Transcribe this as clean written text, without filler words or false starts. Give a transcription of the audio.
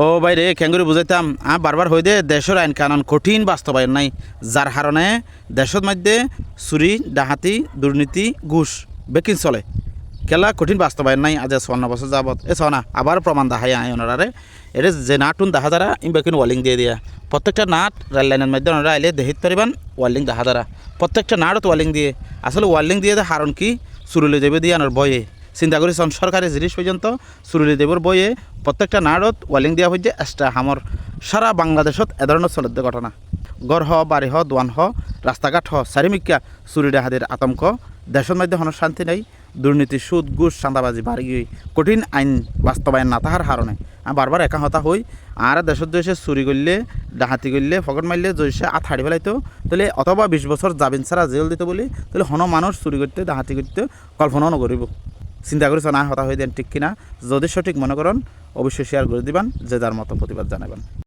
ও বাইরে কেঙ্গুরি বুঝাইতাম বারবার হই দে দেশের আইন কানুন কঠিন বাস্তবায়ন নাই, যার কারণে দেশের মধ্যে চুরি ডাহাতি দুর্নীতি ঘুষ বেকিন চলে কেলা কঠিন বাস্তবায়ন নাই। আজ 54 বছর যাবত না আবার প্রমাণ দেখাই ওনারে এটা যে নাটুন দেখা যারা বেকিন ওয়ালিং দিয়ে দিয়া প্রত্যেকটা নাট রেল লাইনের মধ্যে ওনারা আইলে দেহিত পারিবান ওয়ার্লিং দেখা যারা প্রত্যেকটা নাটত ওয়ার্লিং দিয়ে আসলে ওয়ার্লিং দিয়ে হারণ কি চুরুলি দেবে দিয়ে আনার বয়ে চিন্তা করি সরকারি জিনিস পর্যন্ত চুরুলি দেবর বইয়ে প্রত্যেকটা নাড়ত ওয়ালিং দেওয়া হয়েছে এক্সট্রা হামর সারা বাংলাদেশত এ ধরনের চলতে ঘটনা গড় হ বাড়ি হ দোয়ান হ রাস্তাঘাট হ চারিমিকা চুরি ডাহাদের আতঙ্ক দেশের মধ্যে হন শান্তি নেই দুর্নীতি সুদ ঘুষ চাঁদাবাজি বাড়ি গিয়ে কঠিন আইন বাস্তবায়ন না তাহার কারণে আমি বারবার একা হতা হই আর দেশের দেশে চুরি করলে ডাহাতি করলে ফকট মারলে জৈসে আত হাড়ি ফেলাইতো তাহলে অথবা 20 বছর যাবেন ছাড়া জেল দিত বলি তাহলে হন মানুষ চুরি করতে ডাহাতি করতে কল্পনাও নকরিব চিন্তা করেছ না হতা হয়ে দেন ঠিক কিনা যদি সঠিক মনে করেন অবশ্যই শেয়ার করে দিবেন যে যার মতো প্রতিবাদ জানাবেন।